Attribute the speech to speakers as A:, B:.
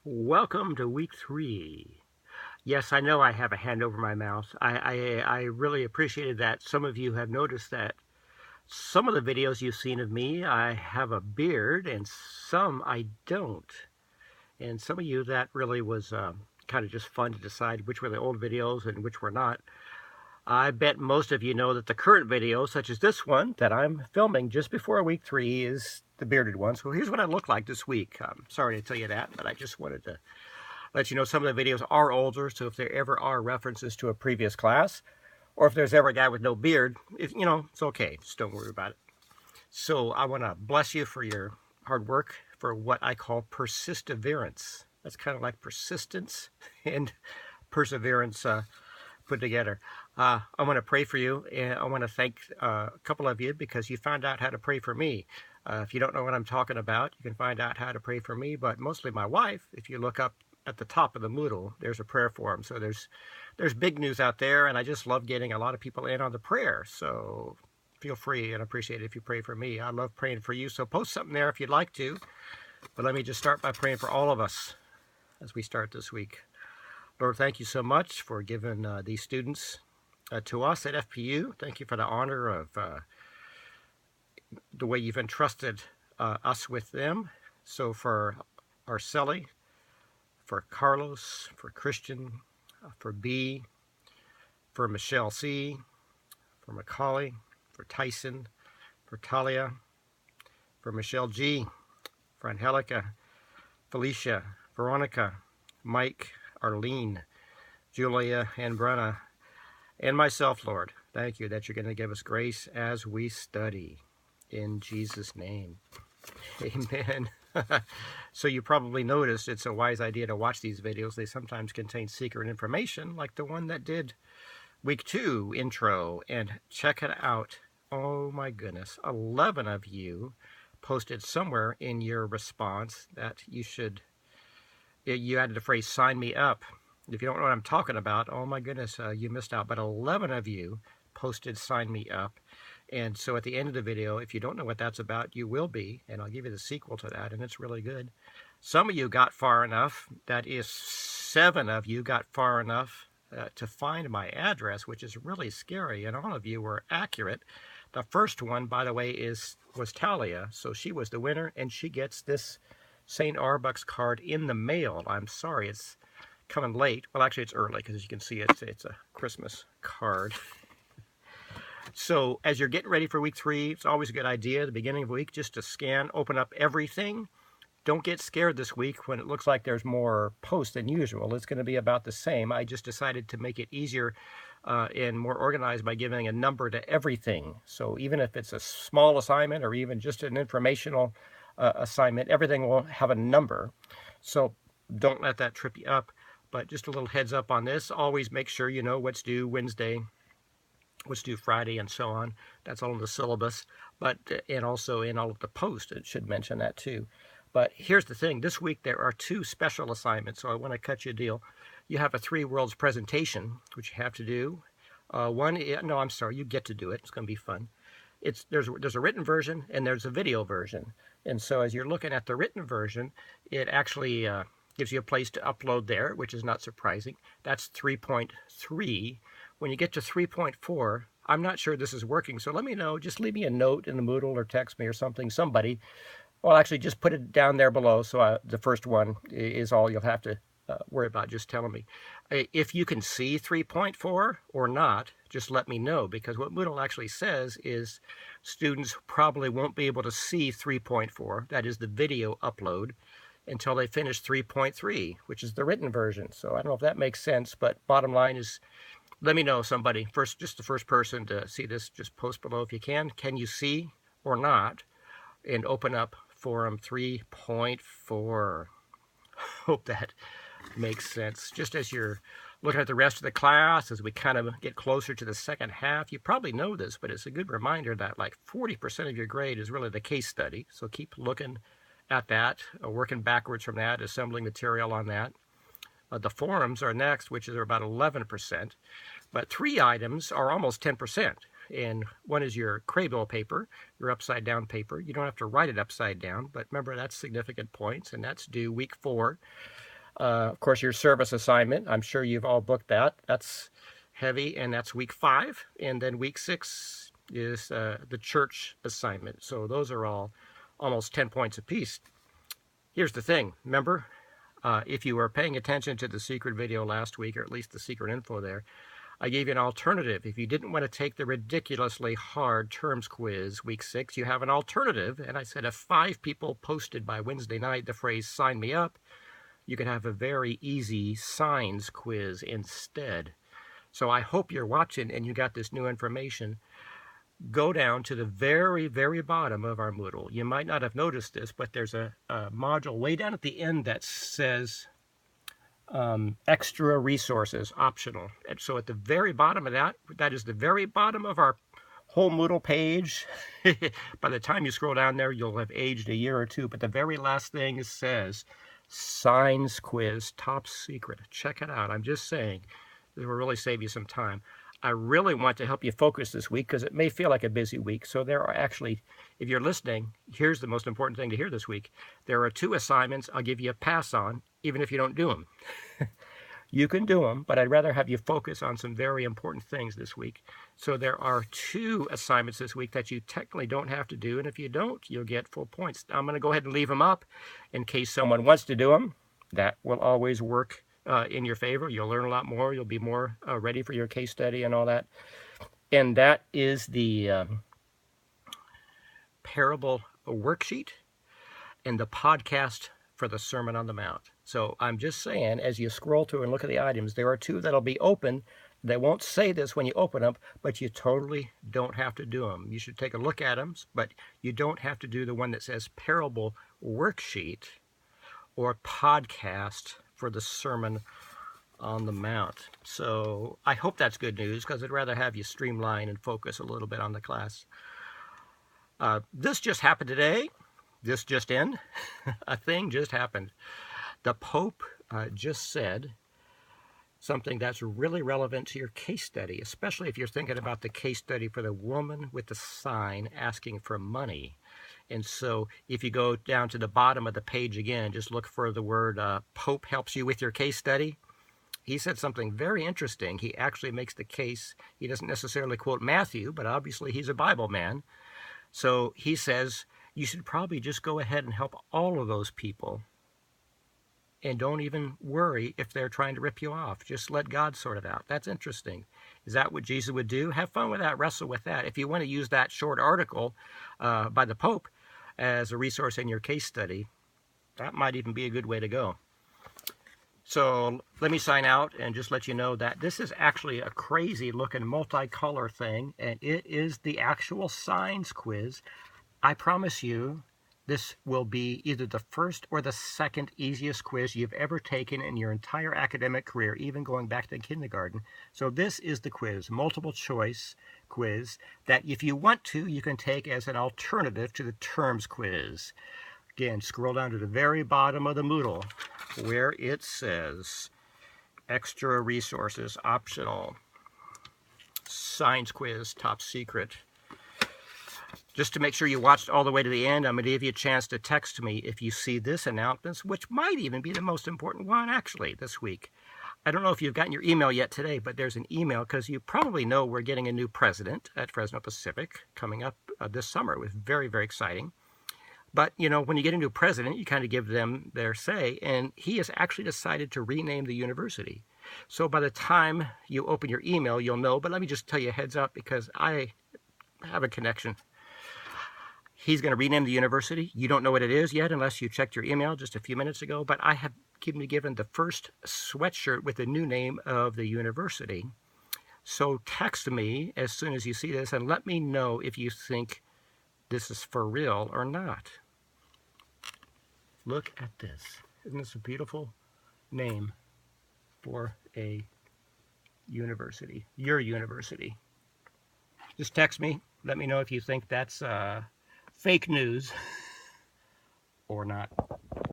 A: Welcome to week 3. Yes, I know I have a hand over my mouth. I really appreciated that. Some of you have noticed that some of the videos you've seen of me, I have a beard, and some I don't. And some of you, that really was kind of just fun to decide which were the old videos and which were not. I bet most of you know that the current video, such as this one that I'm filming just before week 3, is the bearded one. So here's what I look like this week. I'm sorry to tell you that, but I just wanted to let you know some of the videos are older, so if there ever are references to a previous class, or if there's ever a guy with no beard, it's okay. Just don't worry about it. So I want to bless you for your hard work for what I call perseverance. That's kind of like persistence and perseverance put together. I want to pray for you, and I want to thank a couple of you because you found out how to pray for me. If you don't know what I'm talking about, you can find out how to pray for me, but mostly my wife. If you look up at the top of the Moodle, there's a prayer forum. So there's big news out there, and I just love getting a lot of people in on the prayer. So feel free and appreciate it if you pray for me. I love praying for you. So post something there if you'd like to. But let me just start by praying for all of us as we start this week. Lord, thank you so much for giving these students to us at FPU. Thank you for the honor of the way you've entrusted us with them. So for Arceli, for Carlos, for Christian, for B, for Michelle C, for Macaulay, for Tyson, for Talia, for Michelle G, for Angelica, Felicia, Veronica, Mike, Arlene, Julia, and Brenna, and myself, Lord. Thank you that you're going to give us grace as we study. In Jesus' name. Amen. So you probably noticed it's a wise idea to watch these videos. They sometimes contain secret information, like the one that did week 2 intro. And check it out. Oh my goodness. 11 of you posted somewhere in your response that you added the phrase, sign me up. If you don't know what I'm talking about, oh my goodness, you missed out. But 11 of you posted sign me up. And so at the end of the video, if you don't know what that's about, you will be. And I'll give you the sequel to that, and it's really good. Some of you got far enough, that is 7 of you got far enough to find my address, which is really scary. And all of you were accurate. The first one, by the way, was Talia. So she was the winner, and she gets this St. Arbuck's card in the mail. I'm sorry, it's coming late. Well, actually, it's early because as you can see, it's a Christmas card. So as you're getting ready for week 3, it's always a good idea at the beginning of the week just to scan, open up everything. Don't get scared this week when it looks like there's more posts than usual. It's going to be about the same. I just decided to make it easier and more organized by giving a number to everything. So even if it's a small assignment or even just an informational assignment, everything will have a number. So don't let that trip you up. But just a little heads up on this. Always make sure you know what's due Wednesday, what's due Friday, and so on. That's all in the syllabus, and also in all of the posts. It should mention that too. But here's the thing. This week there are 2 special assignments, so I want to cut you a deal. You have a 3 worlds presentation, which you have to do. You get to do it. It's going to be fun. There's a written version and there's a video version. And so as you're looking at the written version, it actually gives you a place to upload there, which is not surprising. That's 3.3. When you get to 3.4, I'm not sure this is working, so let me know. Just leave me a note in the Moodle or text me or something. Somebody, well, actually, just put it down there below. So the first one is all you'll have to worry about, just telling me. If you can see 3.4 or not, just let me know, because what Moodle actually says is students probably won't be able to see 3.4, that is the video upload, until they finish 3.3, which is the written version. So I don't know if that makes sense, but bottom line is, let me know, somebody. Just the first person to see this, just post below if you can. Can you see or not? And open up forum 3.4. Hope that makes sense. Just as you're looking at the rest of the class, as we kind of get closer to the second half, you probably know this, but it's a good reminder that like 40% of your grade is really the case study. So keep looking at that, working backwards from that, assembling material on that. The forums are next, which is about 11%, but 3 items are almost 10%. And one is your Craybill paper, your upside down paper. You don't have to write it upside down, but remember that's significant points, and that's due week 4. Of course, your service assignment, I'm sure you've all booked that. That's heavy, and that's week 5. And then week 6 is the church assignment. So those are all almost 10 points apiece. Here's the thing. Remember, if you were paying attention to the secret video last week, or at least the secret info there, I gave you an alternative. If you didn't want to take the ridiculously hard terms quiz week 6, you have an alternative. And I said if 5 people posted by Wednesday night the phrase "sign me up," you could have a very easy signs quiz instead. So I hope you're watching and you got this new information. Go down to the very, very bottom of our Moodle. You might not have noticed this, but there's a module way down at the end that says extra resources, optional. And so at the very bottom of that is the very bottom of our whole Moodle page. By the time you scroll down there, you'll have aged a year or two, but the very last thing says signs quiz, top secret. Check it out. I'm just saying, this will really save you some time. I really want to help you focus this week because it may feel like a busy week. So there are actually, if you're listening, here's the most important thing to hear this week. There are 2 assignments I'll give you a pass on, even if you don't do them. You can do them, but I'd rather have you focus on some very important things this week. So there are 2 assignments this week that you technically don't have to do, and if you don't, you'll get full points. I'm going to go ahead and leave them up in case someone wants to do them. That will always work in your favor. You'll learn a lot more. You'll be more ready for your case study and all that. And that is the parable worksheet and the podcast for the Sermon on the Mount. So I'm just saying, as you scroll through and look at the items, there are 2 that'll be open. They won't say this when you open them, but you totally don't have to do them. You should take a look at them, but you don't have to do the one that says parable worksheet or podcast for the Sermon on the Mount. So I hope that's good news because I'd rather have you streamline and focus a little bit on the class. This just happened today. This just in. A thing just happened. The Pope just said something that's really relevant to your case study, especially if you're thinking about the case study for the woman with the sign asking for money. And so if you go down to the bottom of the page again, just look for the word Pope helps you with your case study. He said something very interesting. He actually makes the case. He doesn't necessarily quote Matthew, but obviously he's a Bible man. So he says, you should probably just go ahead and help all of those people. And don't even worry if they're trying to rip you off. Just let God sort it out. That's interesting. Is that what Jesus would do? Have fun with that. Wrestle with that. If you want to use that short article by the Pope as a resource in your case study, that might even be a good way to go. So let me sign out and just let you know that this is actually a crazy looking multicolor thing, and it is the actual signs quiz. I promise you, this will be either the first or the second easiest quiz you've ever taken in your entire academic career, even going back to kindergarten. So this is the quiz, multiple choice quiz, that if you want to, you can take as an alternative to the terms quiz. Again, scroll down to the very bottom of the Moodle where it says extra resources, optional, science quiz, top secret. Just to make sure you watched all the way to the end, I'm going to give you a chance to text me if you see this announcement, which might even be the most important one, actually, this week. I don't know if you've gotten your email yet today, but there's an email because you probably know we're getting a new president at Fresno Pacific coming up this summer. It was very, very exciting. But, you know, when you get a new president, you kind of give them their say, and he has actually decided to rename the university. So by the time you open your email, you'll know, but let me just tell you a heads up because I have a connection. He's going to rename the university. You don't know what it is yet unless you checked your email just a few minutes ago, but I have been given the first sweatshirt with the new name of the university. So text me as soon as you see this and let me know if you think this is for real or not. Look at this. Isn't this a beautiful name for a university? Your university. Just text me. Let me know if you think that's fake news or not.